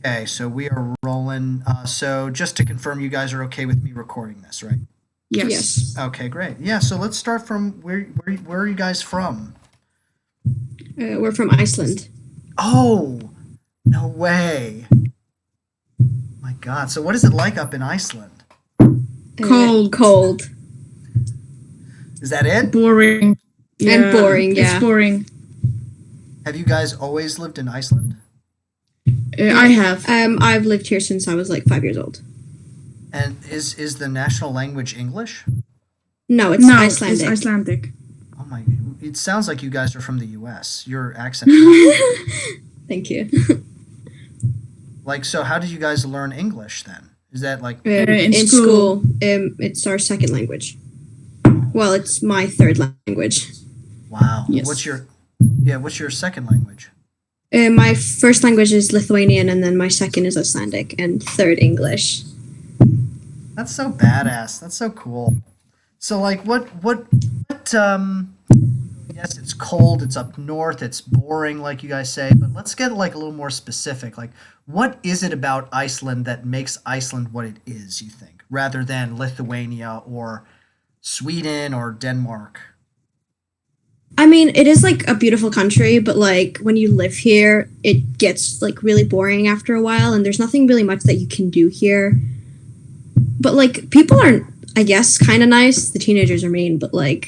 Okay, so we are rolling. So just to confirm, you guys are okay with me recording this, right? Yes. Yes. Okay, great. Yeah, so let's start from where are you guys from? We're from Iceland. Oh, no way. My God. So what is it like up in Iceland? Cold. Cold. Is that it? Boring. And boring, yeah. It's boring. Have you guys always lived in Iceland? I have. I've lived here since I was like 5 years old. And is the national language English? No, it's No, Icelandic. it's Icelandic. Oh my, it sounds like you guys are from the US. Your accent. Thank you. Like, so how did you guys learn English then? Is that like In In school. school, it's our second language. Well, it's my third language. wow. Yes. What's your second language? My first language is Lithuanian, and then my second is Icelandic, and third English. That's so badass. That's so cool. So like what yes, it's cold, it's up north, it's boring like you guys say, but let's get like a little more specific. Like what is it about Iceland that makes Iceland what it is, you think, rather than Lithuania or Sweden or Denmark? I mean, it is like a beautiful country, but like when you live here, it gets like really boring after a while, and there's nothing really much that you can do here. But like people are, I guess, kind of nice. The teenagers are mean, but like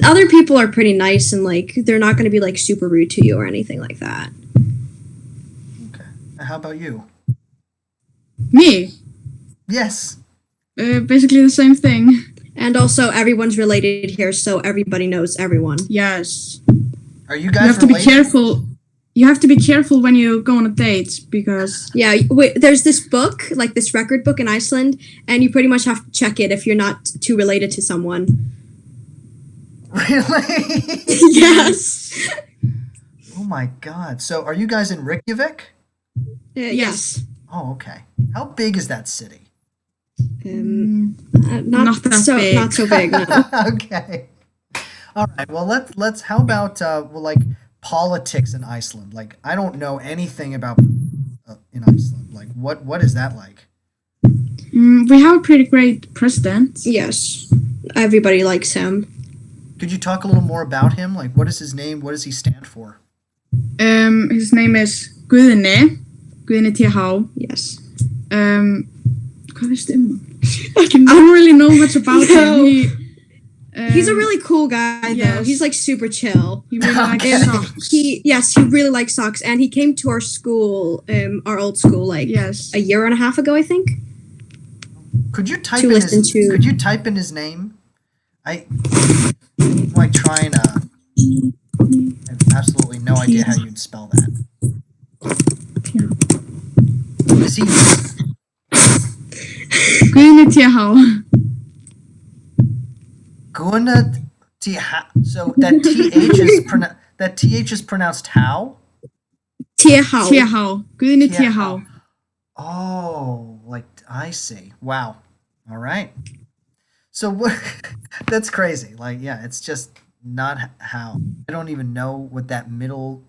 other people are pretty nice, and like they're not going to be like super rude to you or anything like that. Okay. How about you? Me. Yes. Basically the same thing. And also, everyone's related here, so everybody knows everyone. Yes. Are you You guys have to be related? careful. You have to be careful when you go on a date because Yeah, there's this book, like this record book in Iceland, and you pretty much have to check it if you're not too related to someone. Really? Yes. Oh my God. So are you guys in Reykjavik? Yes. Oh, okay. How big is that city? Not that so big. not so big. No. Okay. All right. Well, let's. How about like politics in Iceland? Like, I don't know anything about in Iceland. Like, what is that like? we have a pretty great president. Yes, everybody likes him. Could you talk a little more about him? Like, what is his name? What does he stand for? His name is Guðni TH. Yes. Hvað veistu um hann? I don't really know much about No. him. He's a really cool guy, though. yes. He's like super chill. He really likes Okay. socks. He really likes socks, and he came to our school, our old school, like Yes. a year and a half ago, I think. Could you type To in listen his? to- Could you type in his name? I'm like trying to. I have absolutely no idea how you'd spell that. Is he? Guðni TH. Gunnar So that th is pronounced how? TH. TH. Guðni TH. TH. Oh, like I see. Wow. All right. So what? That's crazy. Like, yeah, it's just not how. I don't even know what that middle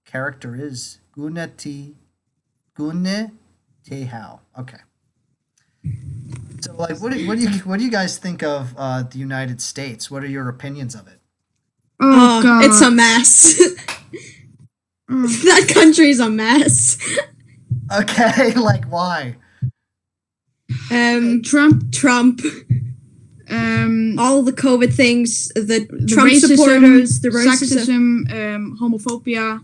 character is. Gunnar T how. Okay. So like, what do you guys think of the United States? What are your opinions of it? Oh, God. It's a mess. That country's a mess. Okay, like why? Trump. All the COVID things, the Trump racism, supporters, the racism, sexism, homophobia.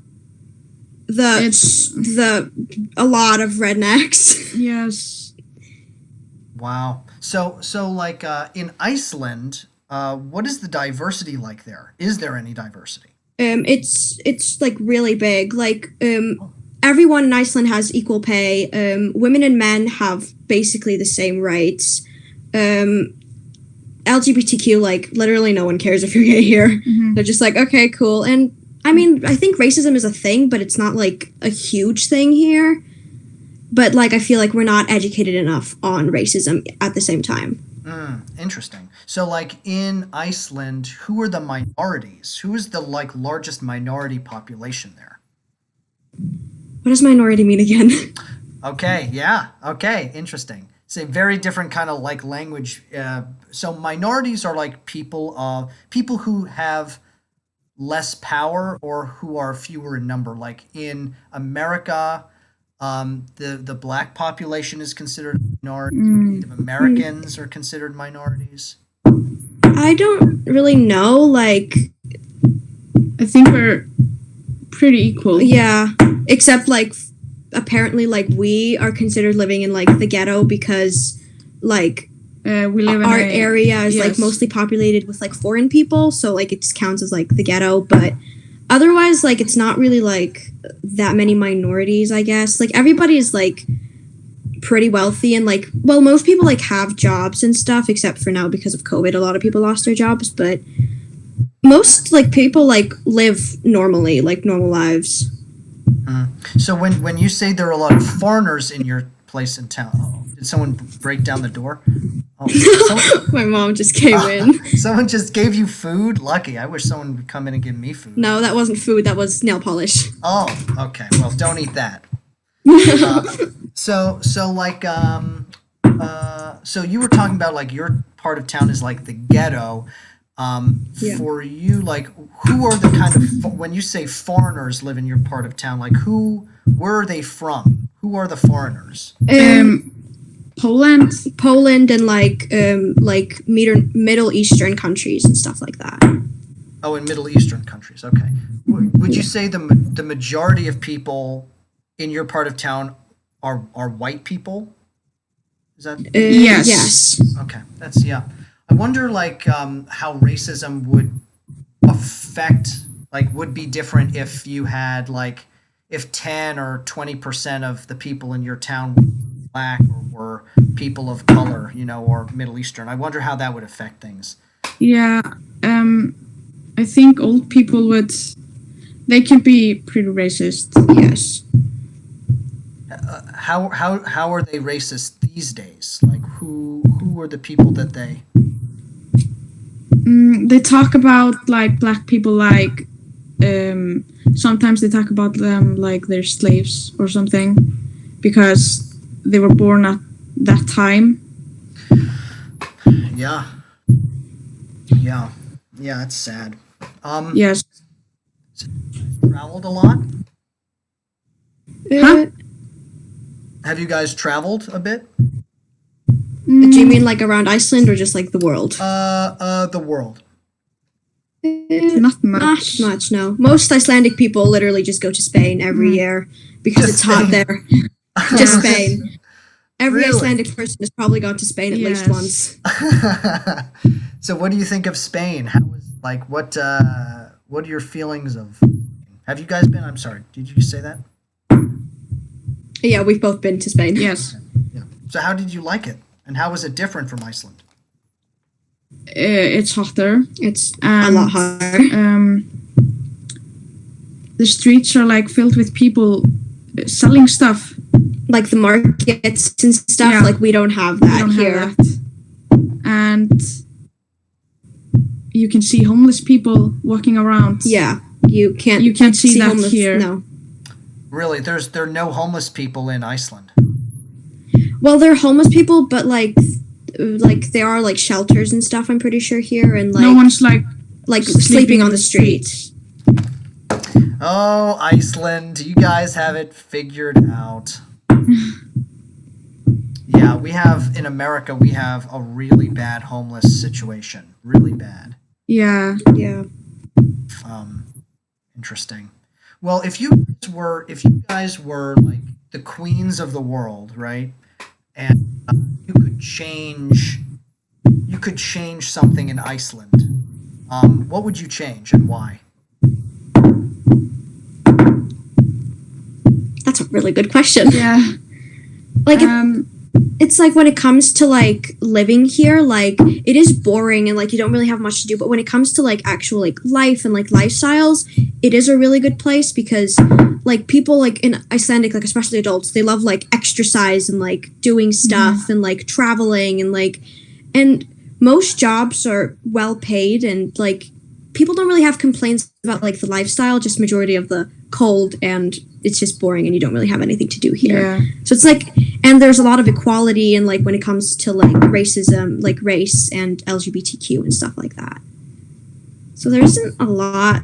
a lot of rednecks. Yes. Wow. So like in Iceland, what is the diversity like there? Is there any diversity? It's like really big. Like everyone in Iceland has equal pay. Women and men have basically the same rights. LGBTQ, like literally no one cares if you're gay here. Mm-hmm. They're just like, okay, cool. And I mean, I think racism is a thing, but it's not like a huge thing here. But like, I feel like we're not educated enough on racism at the same time. Interesting. So like in Iceland, who are the minorities? Who is the like largest minority population there? What does minority mean again? Okay, yeah, okay, interesting. It's a very different kind of like language. So minorities are like people who have less power or who are fewer in number. Like in America, the black population is considered a minority. Native Americans are considered minorities. I don't really know. Like, I think we're pretty equal. yeah, except like apparently like we are considered living in like the ghetto because like We live in our a, area is like yes. mostly populated with like foreign people, so like it just counts as like the ghetto. But otherwise, like it's not really like that many minorities. I guess like everybody is like pretty wealthy and like well, most people like have jobs and stuff, except for now because of COVID, a lot of people lost their jobs. But most like people like live normally, like normal lives. So when you say there are a lot of foreigners in your place in town, did someone break down the door? Oh, My mom just came in. someone just gave you food? Lucky. I wish someone would come in and give me food. No, that wasn't food. That was nail polish. Oh, okay. Well, don't eat that. So you were talking about like your part of town is like the ghetto. Yeah. For you, like, who are the kind of when you say foreigners live in your part of town, like where are they from? Who are the foreigners? Poland. Poland and like Middle Eastern countries and stuff like that. Oh, in Middle Eastern countries. Okay. Would you say the majority of people in your part of town are white people? Is that Yes. Yes. okay? That's yeah. I wonder like how racism would affect would be different if you had like if 10 or 20% of the people in your town were black or were people of color, or Middle Eastern. I wonder how that would affect things. Yeah. I think old people they can be pretty racist. Yes. How are they racist these days? Like who are the people that they They talk about like black people like sometimes they talk about them like they're slaves or something because they were born at that time. Yeah. It's sad. Yes. Traveled a lot? Huh? Have you guys traveled a bit? Do you mean like around Iceland or just like the world? The world. Not much. Not much, no. Most Icelandic people literally just go to Spain every year because Just it's hot Spain. there. Just Spain. Every Really? Icelandic person has probably gone to Spain at least Yes. once. So what do you think of Spain? How is what are your feelings of have you guys been? I'm sorry, did you say that? Yeah, we've both been to Spain. Yes. Yeah. So how did you like it? And how was it different from Iceland? It's hotter. It's a And, lot hotter. The streets are like filled with people selling stuff. Like the markets and stuff, Yeah. like we don't have We that don't here. have that. And you can see homeless people walking around. Yeah, you can't see that homeless, here. No. Really, there are no homeless people in Iceland. Well, they're homeless people, but like there are like shelters and stuff. I'm pretty sure here, and like No one's like sleeping on the street. Oh, Iceland, you guys have it figured out. Yeah, in America, we have a really bad homeless situation. Really bad. Yeah. Yeah. Interesting. Well, if you guys were like the queens of the world, right? And you could change something in Iceland. What would you change and why? That's a really good question. Yeah. Like it's like when it comes to like living here, like it is boring and like you don't really have much to do. But when it comes to like actual like life and like lifestyles, it is a really good place because like people like in Icelandic, like especially adults, they love like exercise and like doing stuff and like traveling and most jobs are well paid and like people don't really have complaints about like the lifestyle. Just majority of the cold and it's just boring and you don't really have anything to do here. Yeah. So it's like, and there's a lot of equality and like when it comes to like racism, like race and LGBTQ and stuff like that. So there isn't a lot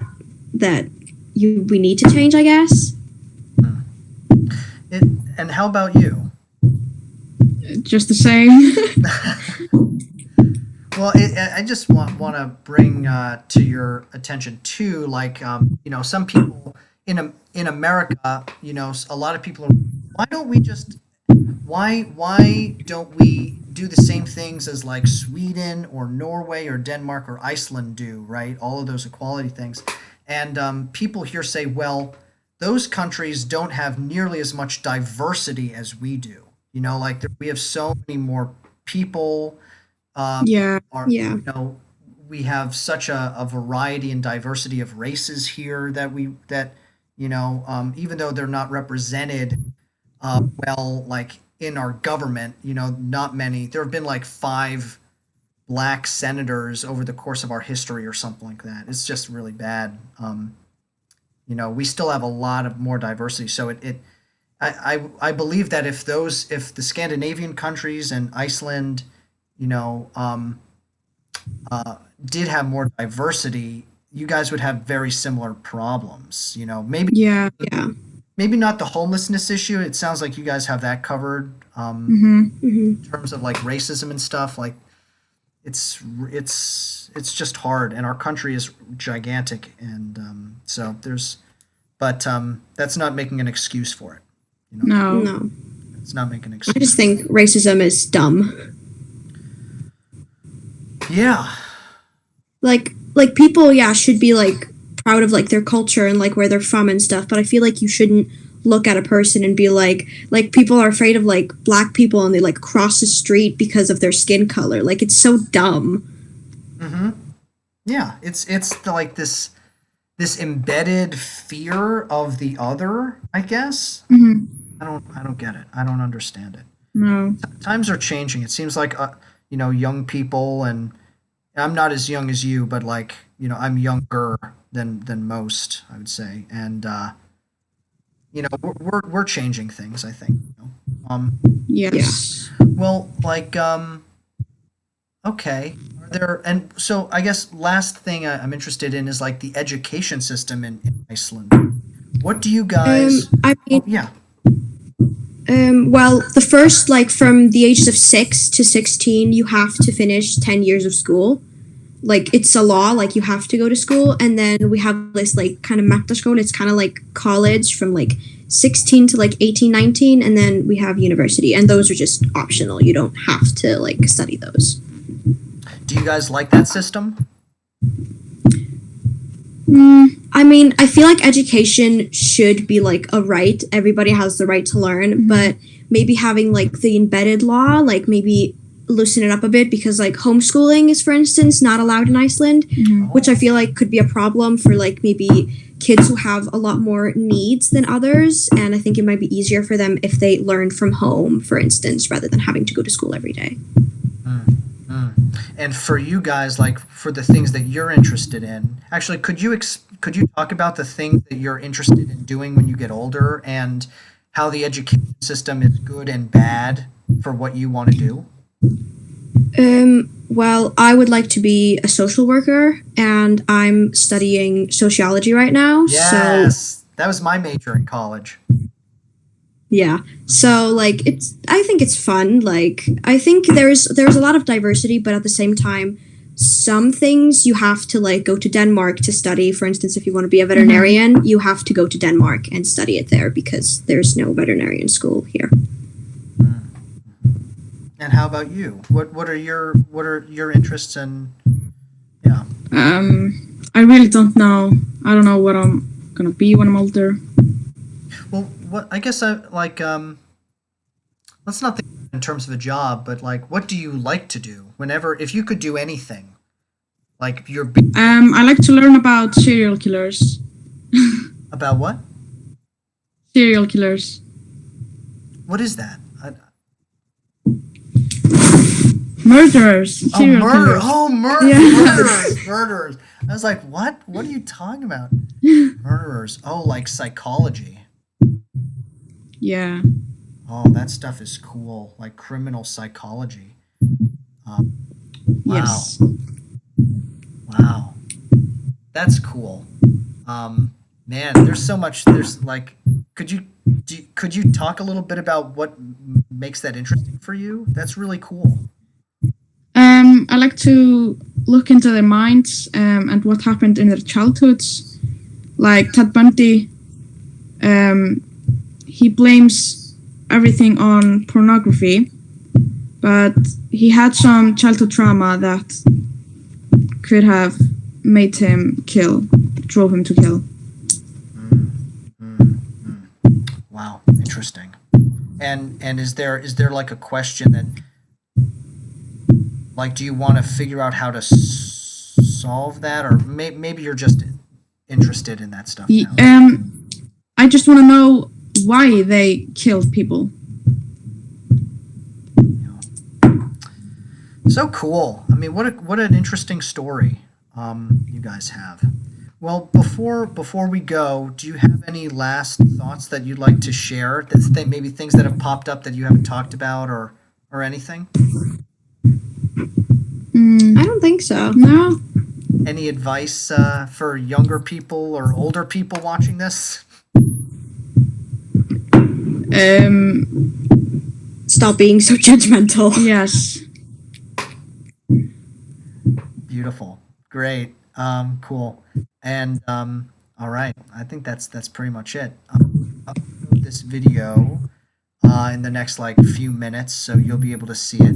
that we need to change, I guess. And how about you? Just the same. Well, I just want to bring to your attention too, like some people in America, a lot of people are. Why don't we do the same things as like Sweden or Norway or Denmark or Iceland do, right? All of those equality things, and people here say, well, those countries don't have nearly as much diversity as we do. Like we have so many more people. Yeah. Yeah. We have such a variety and diversity of races here that even though they're not represented well, like in our government, not many. There have been like 5 black senators over the course of our history or something like that. It's just really bad. We still have a lot of more diversity. So I believe that if the Scandinavian countries and Iceland, did have more diversity, you guys would have very similar problems. Maybe Yeah. Yeah. maybe not the homelessness issue. It sounds like you guys have that covered. Mm-hmm. Hmm. In terms of like racism and stuff. Like it's just hard, and our country is gigantic, and so that's not making an excuse for it. No. No. It's not making an I excuse. just think racism is dumb. Yeah. Like people, yeah, should be like proud of like their culture and like where they're from and stuff, but I feel like you shouldn't look at a person and be like people are afraid of like black people and they like cross the street because of their skin color. Like it's so dumb. Mm-hmm. Yeah. It's like this embedded fear of the other, I guess. Mm-hmm. I don't get it. I don't understand it. No. Times are changing. It seems like young people, and I'm not as young as you, but like I'm younger than most, I would say, and we're changing things, I think. Yes. Well, like okay, are there, and so I guess last thing I'm interested in is like the education system in Iceland. What do you guys? I mean, Oh, yeah. well, the first, like from the ages of 6 to 16, you have to finish 10 years of school. Like it's a law, like you have to go to school. And then we have this like kind of mentaskole. It's kind of like college from like 16 to like 18, 19. And then we have university, and those are just optional. You don't have to like study those. Do you guys like that system? I mean, I feel like education should be like a right. Everybody has the right to learn, but maybe having like the embedded law, like maybe loosen it up a bit, because like homeschooling is, for instance, not allowed in Iceland, which I feel like could be a problem for like maybe kids who have a lot more needs than others. And I think it might be easier for them if they learn from home, for instance, rather than having to go to school every day. And for you guys, like for the things that you're interested in, actually, could you talk about the things that you're interested in doing when you get older, and how the education system is good and bad for what you want to do? Well, I would like to be a social worker, and I'm studying sociology right now. Yes, that was my major in college. Yeah. So like I think it's fun. Like I think there's a lot of diversity, but at the same time, some things you have to like go to Denmark to study. For instance, if you want to be a veterinarian, you have to go to Denmark and study it there because there's no veterinarian school here. And how about you? What are your interests in? Yeah. I really don't know. I don't know what I'm gonna be when I'm older. Well, what I guess I like. Let's not think in terms of a job, but like, what do you like to do? If you could do anything, like I like to learn about serial killers. About what? Serial killers. What is that? Murderers. Serial killers. Oh, murder! Yeah. Murderers! I was like, what? What are you talking about? Murderers. Oh, like psychology. Yeah. Oh, that stuff is cool. Like criminal psychology. Um, wow. Yes. Wow. That's cool. Um, Man, there's so much. There's like, could you could you talk a little bit about what makes that interesting for you? That's really cool. I like to look into their minds and what happened in their childhoods. Like Ted Bundy, um, he blames everything on pornography, but he had some childhood trauma that could have made him kill, drove him to kill. Mm, mm, mm. Wow, interesting. And is there like a question that like do you want to figure out how to solve that, or maybe you're just interested in that stuff He, now? I just want to know why they killed people. So cool. I mean, what an interesting story you guys have. Well, before we go, do you have any last thoughts that you'd like to share? Maybe things that have popped up that you haven't talked about, or anything? I don't think so. No. Any advice for younger people or older people watching this? Stop being so judgmental. Yes. Beautiful, great, cool, and all right. I think that's pretty much it. I'll upload this video in the next like few minutes, so you'll be able to see it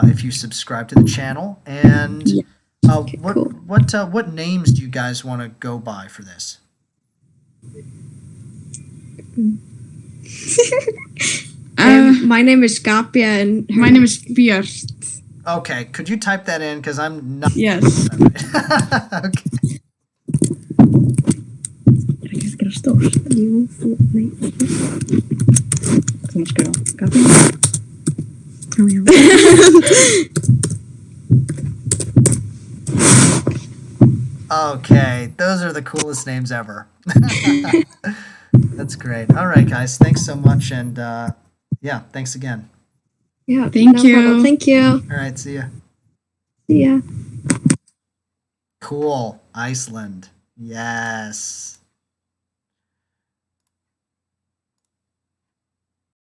if you subscribe to the channel. And Yeah. Okay, what cool. what names do you guys want to go by for this? My name is Gabija, and My name is Björt. Okay, could you type that in because I'm not. Yes. Okay. Okay, those are the coolest names ever. That's great. All right, guys, thanks so much, and yeah, thanks again. Yeah, Thank no you. problem. Thank you. All right, see ya. See ya. Cool, Iceland. Yes.